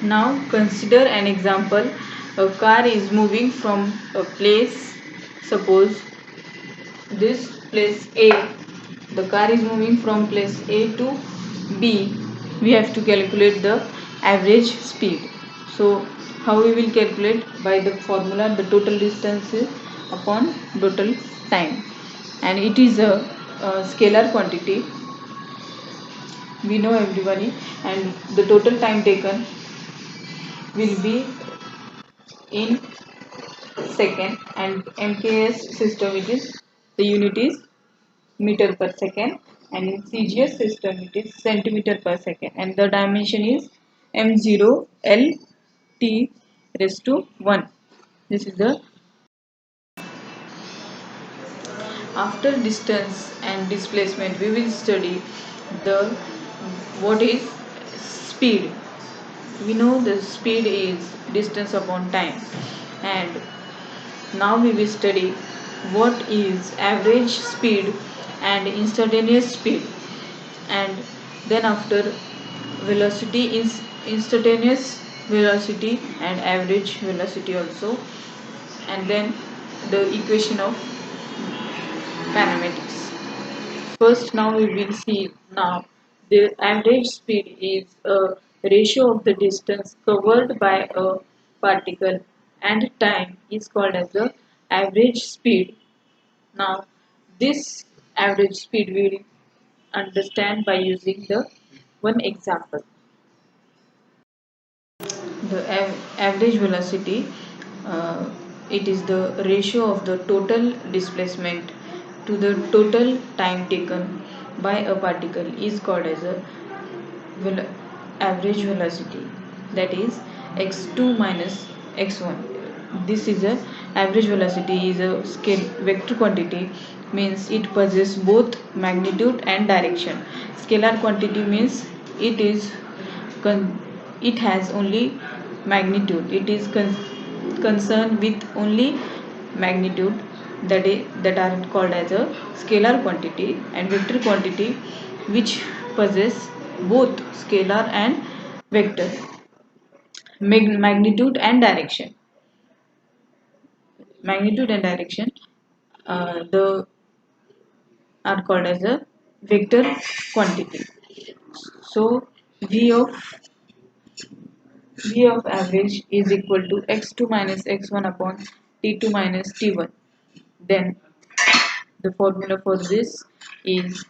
Now consider an example. A car is moving from a place, suppose this place A. The car is moving from place A to B. We have to calculate the average speed. So how we will calculate? By the formula, the total distance is upon total time, and it is a scalar quantity, we know everybody, and the total time taken will be in second, and MKS system it is, the unit is meter per second, and in CGS system it is centimeter per second, and the dimension is M0 L T raised to 1. This is the after distance and displacement we will study the what is speed. We know the speed is distance upon time, and now we will study what is average speed and instantaneous speed, and then after velocity is instantaneous velocity and average velocity also, and then the equation of kinematics. First, now we will see now the average speed is a ratio of the distance covered by a particle and time is called as the average speed. Now, this average speed we will understand by using the one example. The average velocity, it is the ratio of the total displacement to the total time taken by a particle is called as a average velocity, that is x2 minus x1. This is a average velocity is a scale vector quantity, means it possesses both magnitude and direction. Scalar quantity means it is it has only magnitude, it is concerned with only magnitude, that are called as a scalar quantity, and vector quantity which possess both scalar and vector magnitude and direction. Magnitude and direction, the are called as a vector quantity. So v of v of average is equal to x2 minus x1 upon t2 minus t1. Then the formula for this is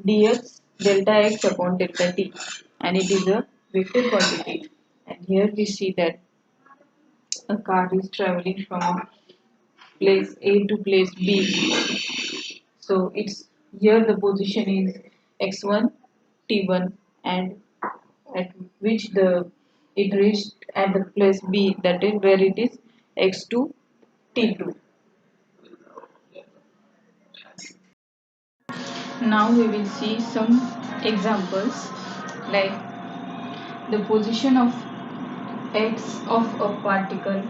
dx delta x upon delta t, and it is a vector quantity. And here we see that a car is traveling from place A to place B. So it's here the position is x1 t1, and at which the it reached at the place B, that is where it is x2 t2. Now we will see some examples, like the position of x of a particle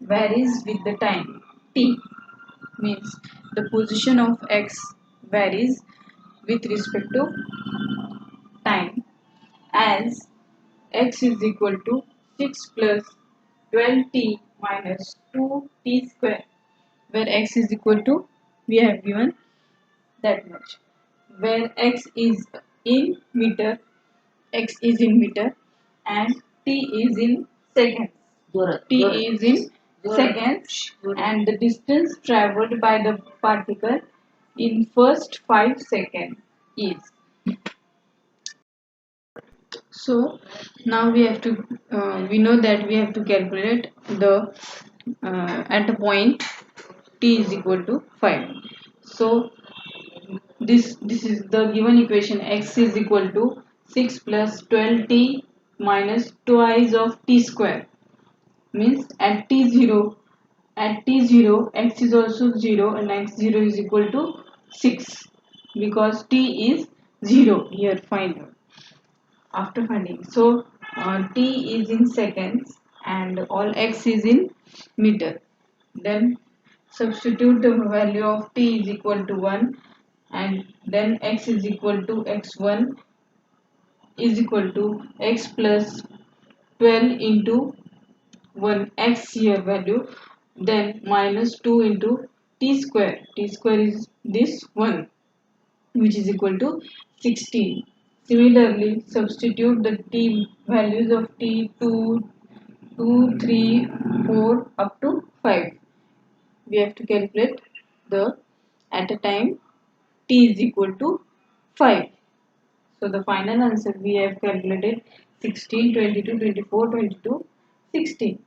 varies with the time t, means the position of x varies with respect to time, as x is equal to 6 plus 12t minus 2t square, where x is equal to, we have given that much, where x is in meter and t is in seconds. T is in seconds, and the distance traveled by the particle in first 5 seconds is. So now we have to we know that we have to calculate the at a point t is equal to 5. So this is the given equation, x is equal to 6 plus 12t minus twice of t square, means at t0 x is also 0, and x0 is equal to 6, because t is 0 here. Find after finding, so t is in seconds and all x is in meter. Then substitute the value of t is equal to 1, and then x is equal to x1 is equal to x plus 12 into 1 x here value, then minus 2 into t square. T square is this 1, which is equal to 16. Similarly, substitute the t values of t 2, 2, 3, 4 up to 5. We have to calculate the at a time t is equal to 5. So the final answer we have calculated 16, 22, 24, 22, 16.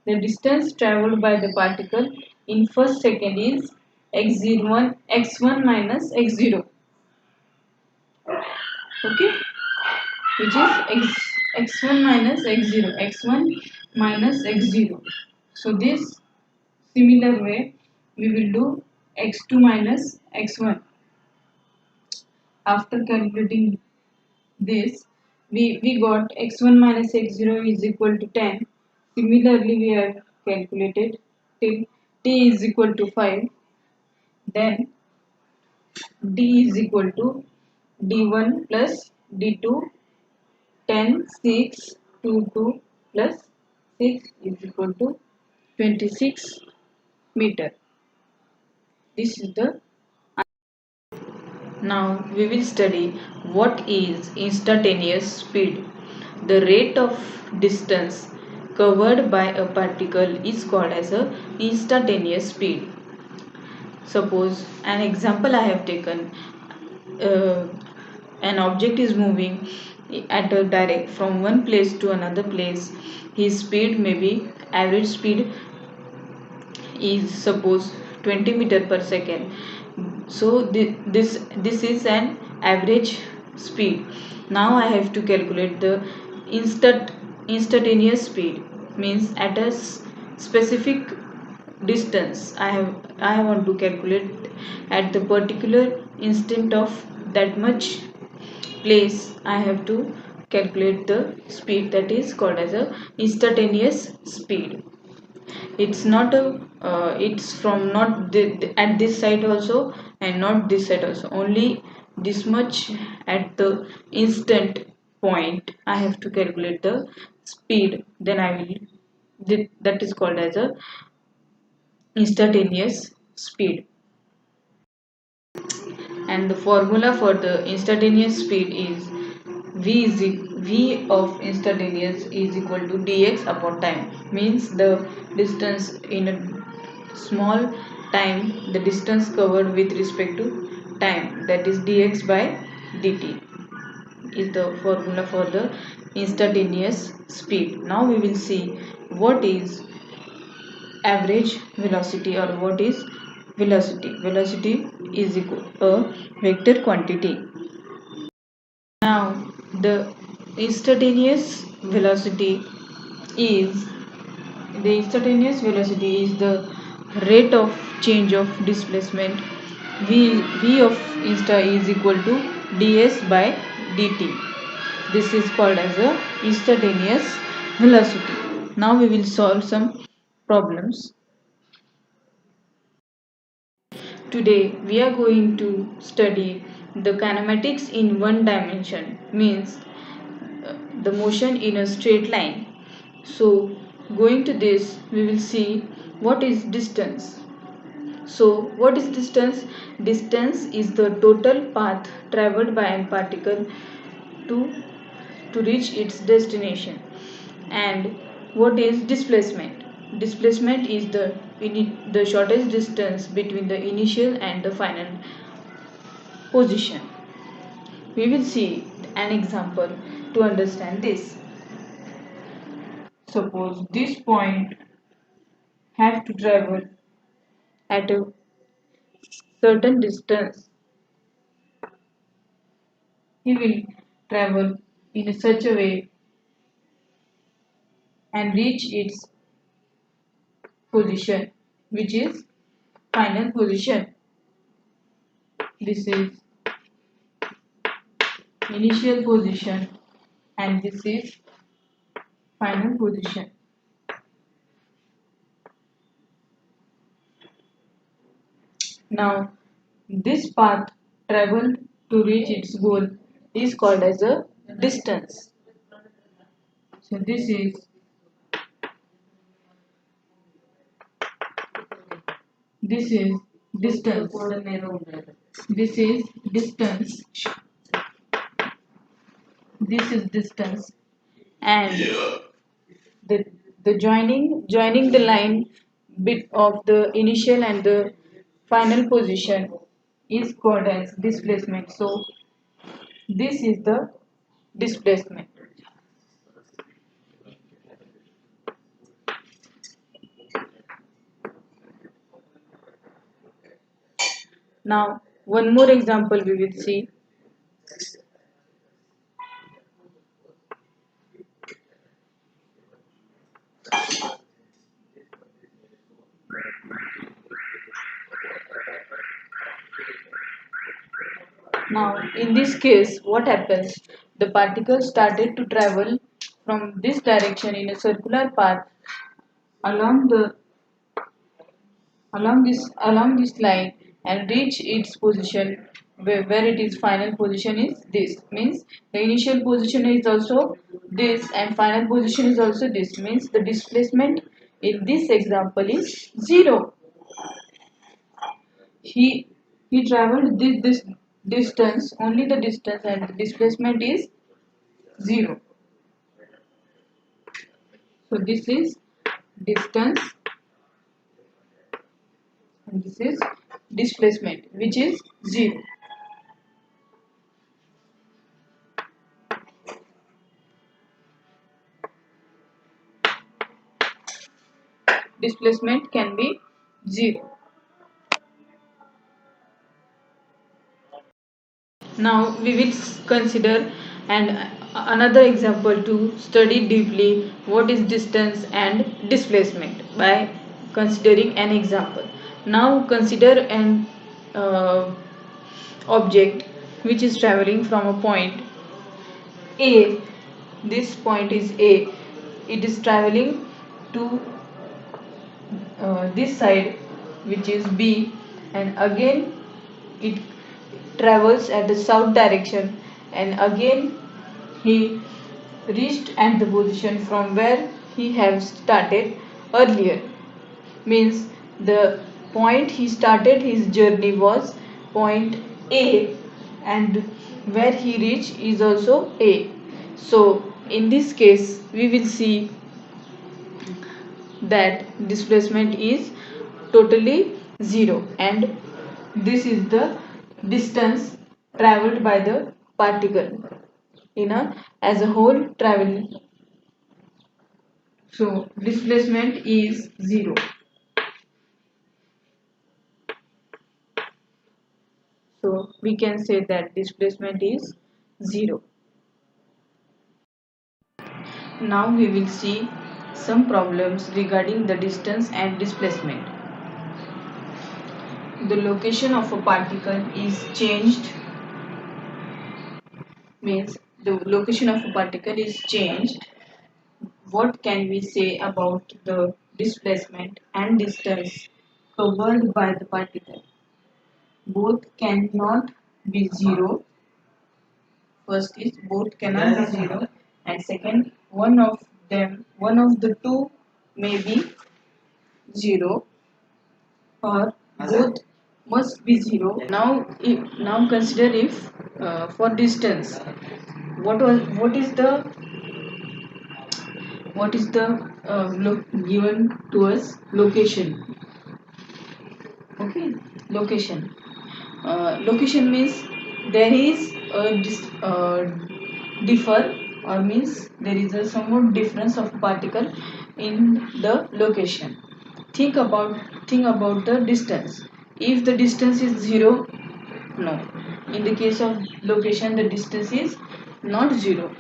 The distance traveled by the particle in first second is x1 minus x0. Okay, which is x1 minus x0, x1 minus x0. So this similar way we will do x2 minus x1. After calculating this, we got x1 minus x0 is equal to 10. Similarly, we have calculated till t is equal to 5. Then d is equal to d1 plus d2, 10, 6, 2, 2 plus 6 is equal to 26 meter. This is the. Now we will study what is instantaneous speed. The rate of distance covered by a particle is called as a instantaneous speed. Suppose an example I have taken, uh, an object is moving at a direct from one place to another place. His speed may be average speed is suppose 20 meter per second. So this is an average speed. Now I have to calculate the instantaneous speed, means at a specific distance. I want to calculate at the particular instant of that much place. I have to calculate the speed, that is called as a instantaneous speed. It's not a it's from not at this side also and not this side also, only this much at the instant point I have to calculate the speed. Then I will that is called as a instantaneous speed. And the formula for the instantaneous speed is v of instantaneous is equal to dx upon time. Means the distance in a small time, the distance covered with respect to time, that is dx by dt, is the formula for the instantaneous speed. Now we will see what is average velocity or what is velocity. Velocity is equal a vector quantity. Now the instantaneous velocity is the rate of change of displacement. V of insta is equal to ds by dt. This is called as a instantaneous velocity. Now we will solve some problems. Today we are going to study the kinematics in one dimension, means the motion in a straight line. So going to this we will see what is distance. So what is distance? Distance is the total path traveled by a particle to reach its destination. And what is displacement? Displacement is the shortest distance between the initial and the final position. We will see an example to understand this. Suppose this point have to travel at a certain distance. He will travel in such a way and reach its position, which is final position. This is initial position and this is final position. Now this path traveled to reach its goal is called as a distance. So this is distance. This is distance. This is distance, and the joining the line bit of the initial and the final position is called as displacement. So this is the displacement. Now one more example we will see. Now, in this case, what happens? The particle started to travel from this direction in a circular path along the along this line and reach its position where it is final position is this. Means the initial position is also this and final position is also this. Means the displacement in this example is 0. He he traveled this distance, only the distance, and the displacement is 0. So this is distance and this is displacement, which is 0. Displacement can be 0. Now we will consider and another example to study deeply what is distance and displacement by considering an example. Now consider an uh, object which is traveling from a point A. This point is A. It is traveling to this side which is B, and again it travels at the south direction, and again he reached at the position from where he have started earlier. Means the point he started his journey was point A, and where he reached is also A. So in this case we will see that displacement is totally 0, and this is the distance traveled by the particle in a as a whole travel. So displacement is 0. So we can say that displacement is 0. Now we will see some problems regarding the distance and displacement. The location of a particle is changed. Means the location of a particle is changed. What can we say about the displacement and distance covered by the particle? Both cannot be 0. First is both cannot be 0, and second, one of the two may be 0, or both must be 0. Now consider if for distance, what is the given to us location. Okay, location. Location means there is a differ, or means there is a somewhat difference of particle in the location. Think about the distance. If the distance is 0, no. In the case of location, the distance is not 0.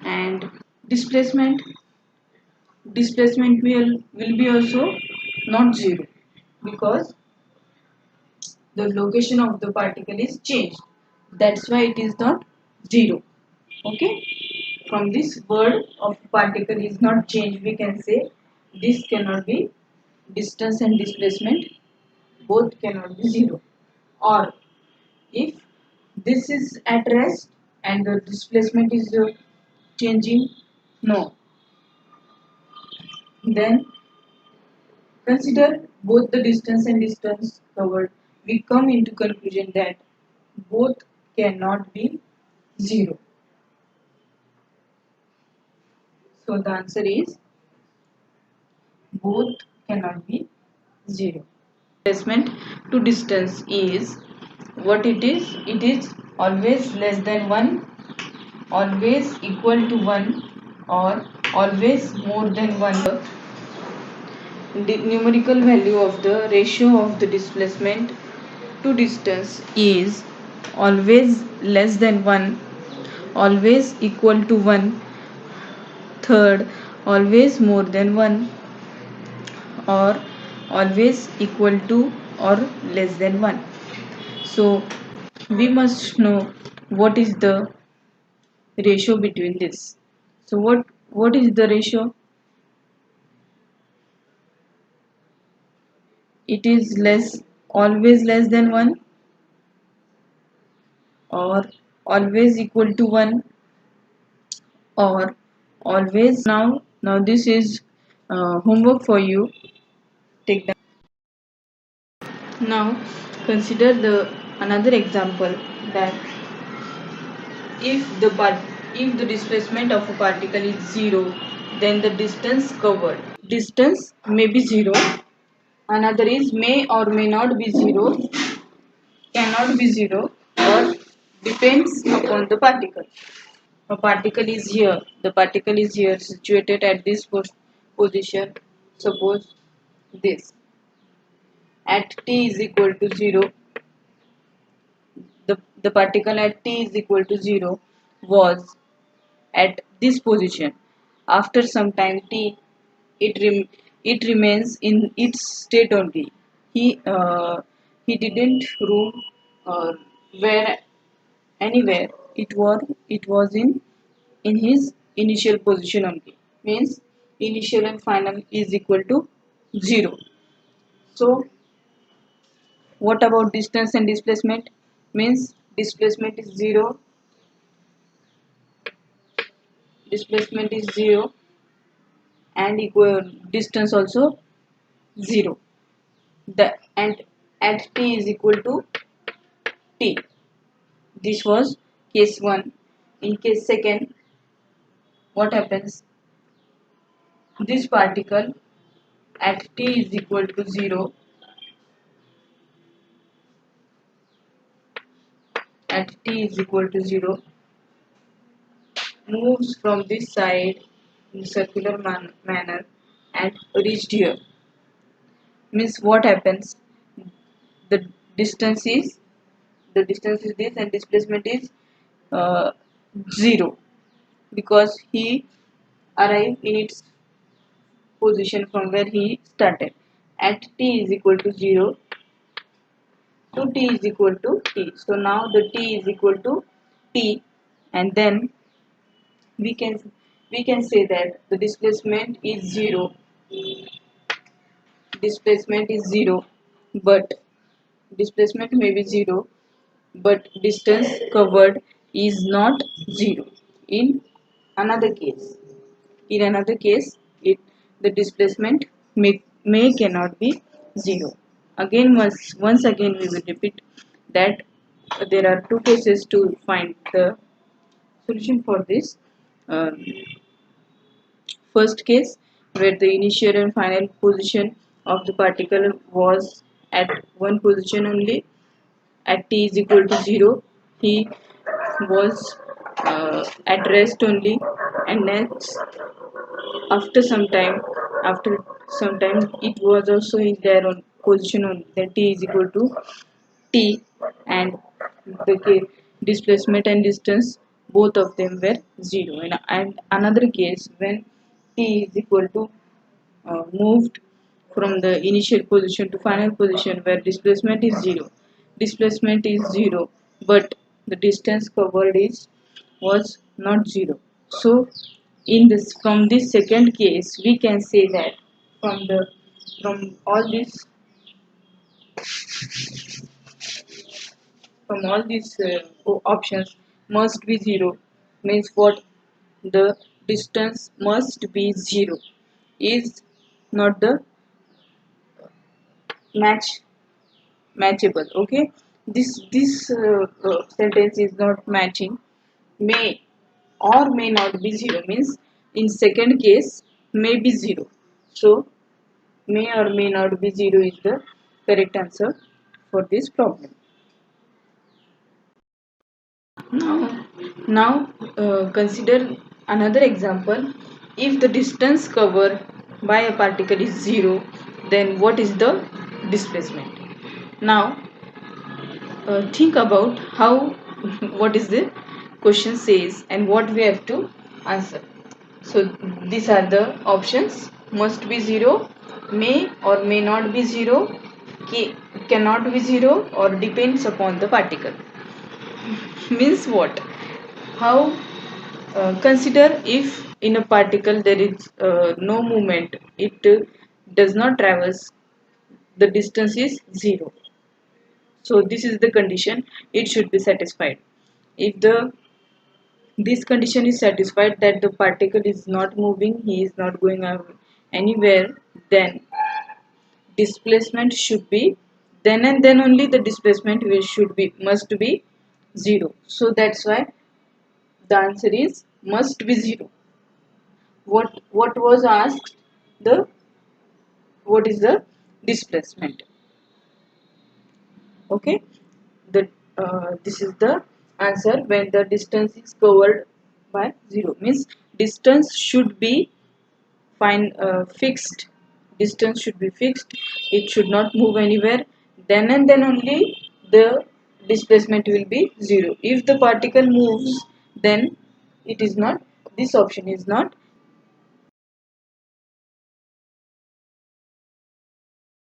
And displacement will be also not 0, because the location of the particle is changed. That's why it is not 0. Okay, from this word of particle is not changed, we can say this cannot be distance and displacement, both cannot be 0. Or if this is at rest and the displacement is changing, No. Then consider both the distance and distance covered. We come into conclusion that both cannot be 0. So the answer is both cannot be 0. Displacement to distance is what it is. It is always less than 1, always equal to 1, or always more than 1. The numerical value of the ratio of the displacement to distance is always less than 1, always equal to 1, third, always more than 1, or always equal to or less than 1. So we must know what is the ratio between this. So what is the ratio? It is always less than 1, or always equal to 1, or always. Now this is homework for you. Take that. Now consider the another example, that if the displacement of a particle is 0, then the distance covered. Distance may be 0. Another is may or may not be 0, cannot be 0, or depends upon the particle. A particle is here. The particle is here, situated at this position. Suppose this. At t is equal to 0, the particle at t is equal to 0 was at this position. After some time t, it remains in its state only. He didn't roam where anywhere. It was in his initial position only. Means initial and final is equal to 0. So what about distance and displacement? Means displacement is 0, and equal distance also 0. The and at t is equal to t. This was case 1. In case 2, what happens? This particle at t is equal to 0, moves from this side in circular manner and reached here. Means what happens? The distance is this, and displacement is uh, 0, because he arrived in its position from where he started. At t is equal to 0 to t is equal to t. So now the t is equal to t, and then we can we can say that the displacement is 0. Displacement is 0, but displacement may be 0, but distance covered is not 0. In another case, the displacement may cannot be 0. Again, once again we will repeat that there are two cases to find the solution for this. First case, where the initial and final position of the particle was at one position only. At t is equal to 0, he was at rest only, and next after some time it was also in their own position only, that t is equal to t, and the displacement and distance, both of them were 0. And another case, when t is equal to moved from the initial position to final position, where displacement is 0, but the distance covered is was not 0. So in this from this second case, we can say that from all these options must be 0. Means what? The distance must be 0 is not the matchable. Okay, this sentence is not matching. May or may not be 0 means in second case may be 0. So may or may not be 0 is the correct answer for this problem. Now consider another example. If the distance covered by a particle is 0, then what is the displacement? Now think about how what is the question says and what we have to answer. So these are the options: must be 0, may or may not be 0, cannot be 0, or depends upon the particle. Means what? How? Consider if in a particle there is no movement, it does not traverse, the distance is 0. So this is the condition, it should be satisfied. If the this condition is satisfied, that the particle is not moving, he is not going anywhere, then displacement should be, then and then only the displacement should be, must be 0. So that's why the answer is must be 0. What was asked? The what is the displacement? Okay, the this is the answer. When the distance is covered by 0 means distance should be fixed. Distance should be fixed, it should not move anywhere, then and then only the displacement will be 0. If the particle moves, then it is not, this option is not